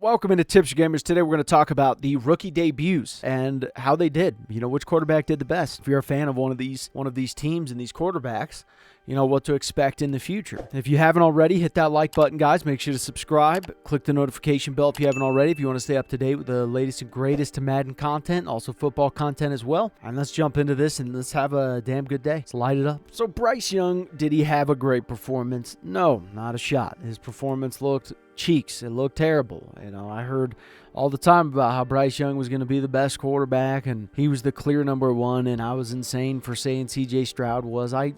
Welcome into T4G Gamers. Today we're going to talk about the rookie debuts and how they did. Which quarterback did the best. If you're a fan of one of these teams and these quarterbacks, you know what to expect in the future. If you haven't already, hit that like button, guys. Make sure to subscribe. Click the notification bell if you haven't already, if you want to stay up to date with the latest and greatest to Madden content, also football content as well. And let's jump into this and let's have a damn good day. Let's light it up. So Bryce Young, did he have a great performance? No, not a shot. His performance looked cheeks. It looked terrible. I heard all the time about how Bryce Young was going to be the best quarterback and he was the clear number one, and I was insane for saying CJ Stroud was. I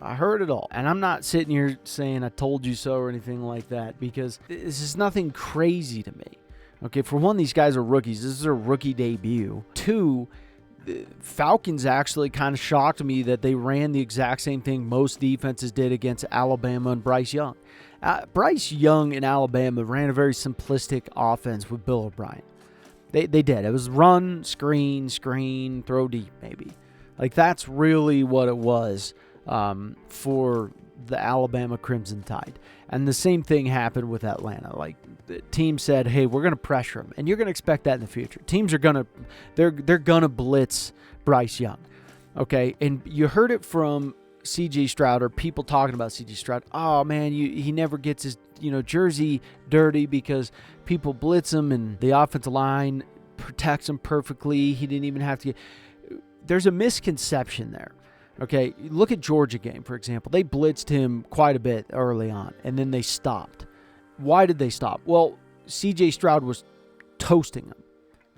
heard it all. And I'm not sitting here saying I told you so or anything like that, because this is nothing crazy to me. Okay, for one, these guys are rookies. This is their rookie debut. Two, the Falcons actually kind of shocked me that they ran the exact same thing most defenses did against Alabama and Bryce Young. Bryce Young in Alabama ran a very simplistic offense with Bill O'Brien. They did. It was run, screen, throw deep, maybe. Like, that's really what it was for the Alabama Crimson Tide. And the same thing happened with Atlanta. Like, the team said, hey, we're going to pressure him. And you're going to expect that in the future. Teams are going to, they're going to blitz Bryce Young. Okay? And you heard it from CJ Stroud, or people talking about CJ Stroud. Oh man, he never gets his jersey dirty because people blitz him and the offensive line protects him perfectly. He didn't even have to get. There's a misconception there. Okay, look at Georgia game, for example. They blitzed him quite a bit early on, and then they stopped. Why did they stop? Well, CJ Stroud was toasting them.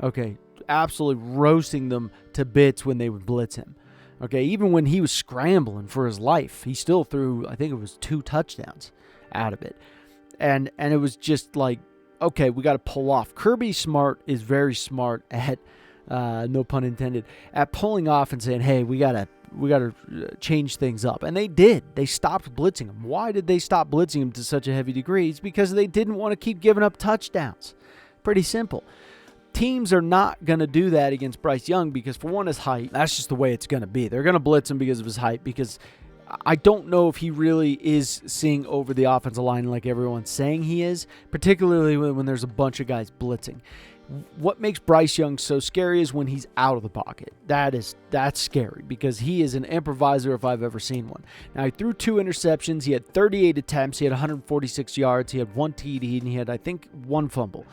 Okay, absolutely roasting them to bits when they would blitz him. Okay, even when he was scrambling for his life, he still threw, I think it was 2 touchdowns out of it. And it was just like, okay, we got to pull off. Kirby Smart is very smart at, no pun intended, at pulling off and saying, hey, we got to change things up. And they did. They stopped blitzing him. Why did they stop blitzing him to such a heavy degree? It's because they didn't want to keep giving up touchdowns. Pretty simple. Teams are not going to do that against Bryce Young because, for one, his height. That's just the way it's going to be. They're going to blitz him because of his height, because I don't know if he really is seeing over the offensive line like everyone's saying he is, particularly when there's a bunch of guys blitzing. What makes Bryce Young so scary is when he's out of the pocket. That's scary because he is an improviser if I've ever seen one. Now, he threw 2 interceptions. He had 38 attempts. He had 146 yards. He had 1 TD, and he had, I think, 1 fumble.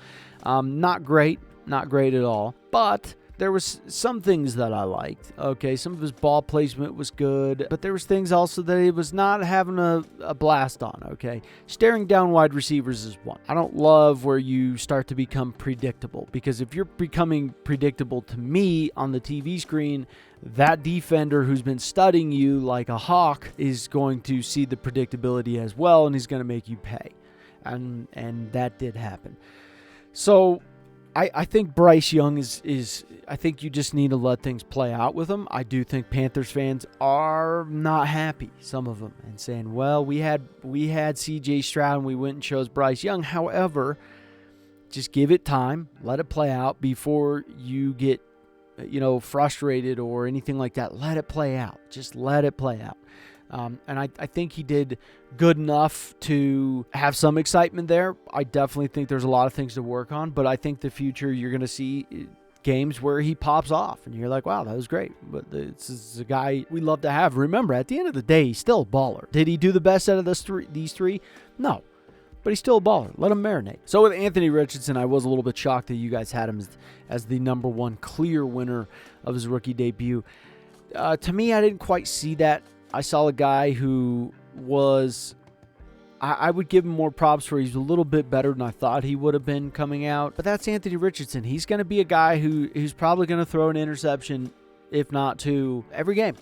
Not great. Not great at all, but there was some things that I liked. Okay, some of his ball placement was good, but there was things also that he was not having a blast on. Okay, staring down wide receivers is one. I don't love where you start to become predictable, because if you're becoming predictable to me on the TV screen, that defender who's been studying you like a hawk is going to see the predictability as well, and he's going to make you pay, and that did happen. So I think Bryce Young is I think you just need to let things play out with him. I do think Panthers fans are not happy, some of them, and saying, well, we had CJ Stroud and we went and chose Bryce Young. However, just give it time, let it play out before you get frustrated or anything like that. Let it play out. Just let it play out. And I think he did good enough to have some excitement there. I definitely think there's a lot of things to work on, but I think the future you're going to see games where he pops off and you're like, wow, that was great. But this is a guy we love to have. Remember, at the end of the day, he's still a baller. Did he do the best out of these three? No. But he's still a baller. Let him marinate. So with Anthony Richardson, I was a little bit shocked that you guys had him as the number 1 clear winner of his rookie debut. To me, I didn't quite see that. I saw a guy who was, I would give him more props for. He's a little bit better than I thought he would have been coming out. But that's Anthony Richardson. He's going to be a guy who's probably going to throw an interception, if not 2, every game.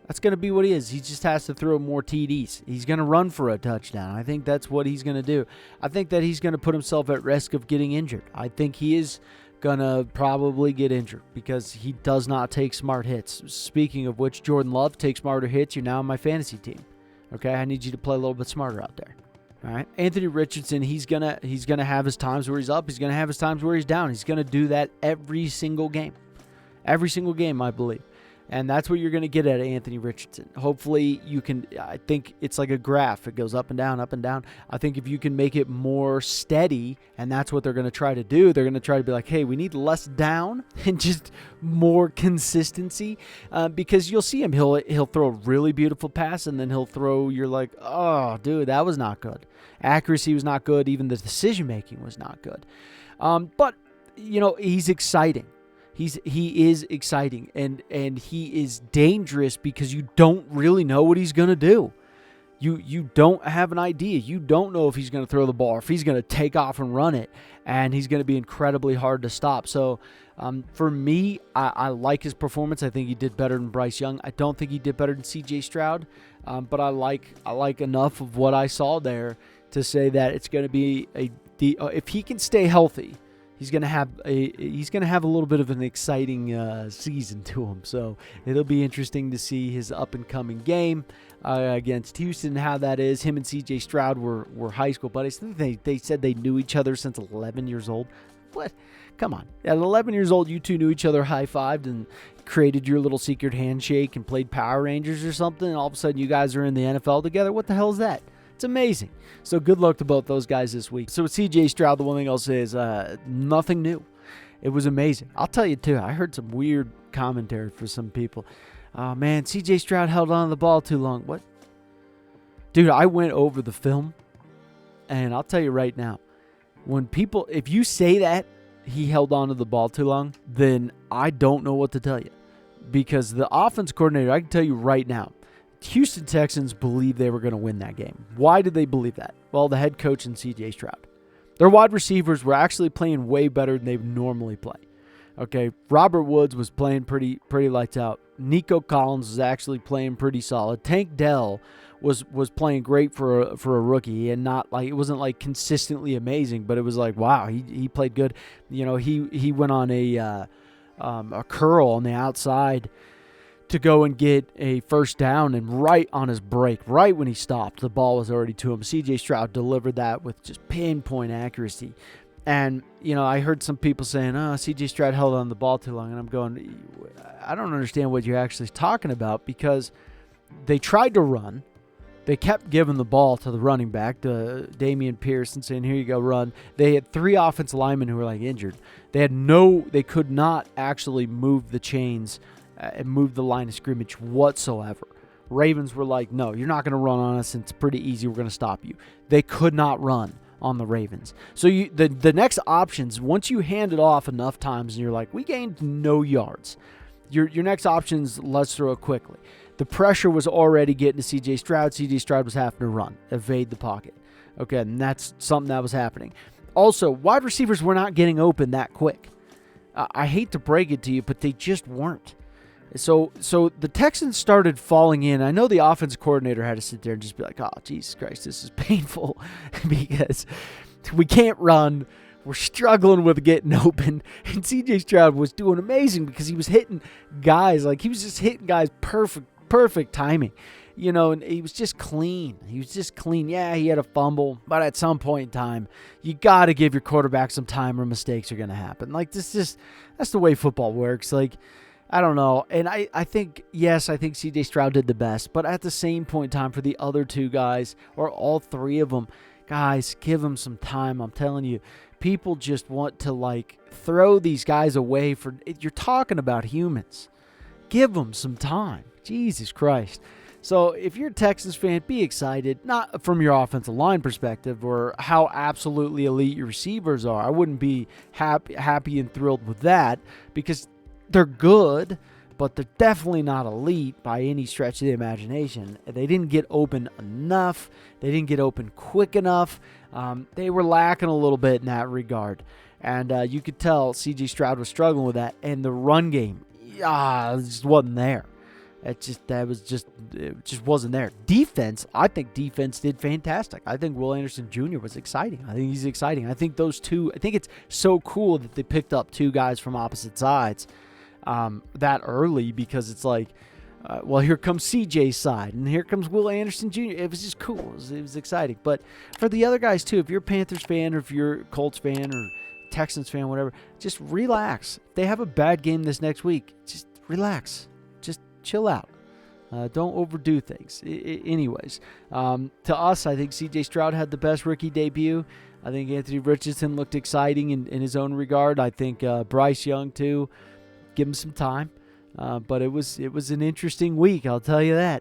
That's going to be what he is. He just has to throw more TDs. He's going to run for a touchdown. I think that's what he's going to do. I think that he's going to put himself at risk of getting injured. I think he is gonna probably get injured because he does not take smart hits. Speaking of which, Jordan Love takes smarter hits. You're now on my fantasy team. Okay, I need you to play a little bit smarter out there. All right, Anthony Richardson, he's gonna have his times where he's up. He's gonna have his times where he's down. He's gonna do that every single game, I believe. And that's what you're going to get at Anthony Richardson. Hopefully you can, I think it's like a graph. It goes up and down, up and down. I think if you can make it more steady, and that's what they're going to try to do, they're going to try to be like, hey, we need less down and just more consistency, because you'll see him. He'll throw a really beautiful pass, and then he'll throw, you're like, oh, dude, that was not good. Accuracy was not good. Even the decision-making was not good. But, he's exciting. He is exciting, and he is dangerous because you don't really know what he's going to do. You don't have an idea. You don't know if he's going to throw the ball, or if he's going to take off and run it, and he's going to be incredibly hard to stop. So for me, I like his performance. I think he did better than Bryce Young. I don't think he did better than CJ Stroud, but I like enough of what I saw there to say that it's going to be if he can stay healthy, he's going to have a little bit of an exciting season to him. So it'll be interesting to see his up-and-coming game against Houston, how that is. Him and CJ Stroud were high school buddies. I think they said they knew each other since 11 years old. What? Come on. At 11 years old, you two knew each other, high-fived, and created your little secret handshake and played Power Rangers or something, and all of a sudden you guys are in the NFL together? What the hell is that? It's amazing. So good luck to both those guys this week. So with CJ Stroud, the one thing I'll say is nothing new. It was amazing. I'll tell you, too, I heard some weird commentary for some people. Oh, man, CJ Stroud held on to the ball too long. What? Dude, I went over the film, and I'll tell you right now, if you say that he held on to the ball too long, then I don't know what to tell you. Because the offense coordinator, I can tell you right now, Houston Texans believed they were going to win that game. Why did they believe that? Well, the head coach and CJ Stroud. Their wide receivers were actually playing way better than they normally play. Okay, Robert Woods was playing pretty lights out. Nico Collins was actually playing pretty solid. Tank Dell was playing great for a rookie, and not like, it wasn't like consistently amazing, but it was like, wow, he played good. He went on a curl on the outside to go and get a first down, and right on his break, right when he stopped, the ball was already to him. CJ Stroud delivered that with just pinpoint accuracy. And, I heard some people saying, oh, CJ Stroud held on the ball too long. And I'm going, I don't understand what you're actually talking about, because they tried to run. They kept giving the ball to the running back, to Damian Pierce, and saying, here you go, run. They had 3 offensive linemen who were injured. They could not actually move the chains and move the line of scrimmage whatsoever. Ravens were like, no, you're not going to run on us, and it's pretty easy. We're going to stop you. They could not run on the Ravens. So the next options, once you hand it off enough times and you're like, we gained no yards, your next options, let's throw it quickly. The pressure was already getting to CJ Stroud. CJ Stroud was having to run, evade the pocket. Okay, and that's something that was happening. Also, wide receivers were not getting open that quick. I hate to break it to you, but they just weren't. So the Texans started falling in. I know the offense coordinator had to sit there and just be like, oh, Jesus Christ, this is painful because we can't run. We're struggling with getting open. And CJ Stroud was doing amazing because he was hitting guys. He was just hitting guys perfect timing. And he was just clean. Yeah, he had a fumble, but at some point in time, you got to give your quarterback some time or mistakes are going to happen. That's the way football works. I don't know. And I think CJ Stroud did the best. But at the same point in time, for the other 2 guys, or all 3 of them, guys, give them some time. I'm telling you, people just want to throw these guys away. You're talking about humans. Give them some time. Jesus Christ. So if you're a Texans fan, be excited. Not from your offensive line perspective or how absolutely elite your receivers are. I wouldn't be happy and thrilled with that, because they're good, but they're definitely not elite by any stretch of the imagination. They didn't get open enough. They didn't get open quick enough. They were lacking a little bit in that regard. And you could tell CJ Stroud was struggling with that. And the run game, it just wasn't there. It just wasn't there. Defense, I think defense did fantastic. I think Will Anderson Jr. was exciting. I think he's exciting. I think it's so cool that they picked up 2 guys from opposite sides that early, because it's here comes CJ's side, and here comes Will Anderson Jr. It was just cool. It was exciting. But for the other guys, too, if you're a Panthers fan, or if you're a Colts fan, or Texans fan, whatever, just relax. If they have a bad game this next week, just relax. Just chill out. Don't overdo things. Anyways, to us, I think CJ Stroud had the best rookie debut. I think Anthony Richardson looked exciting in his own regard. I think Bryce Young, too. Give him some time. But it was an interesting week, I'll tell you that.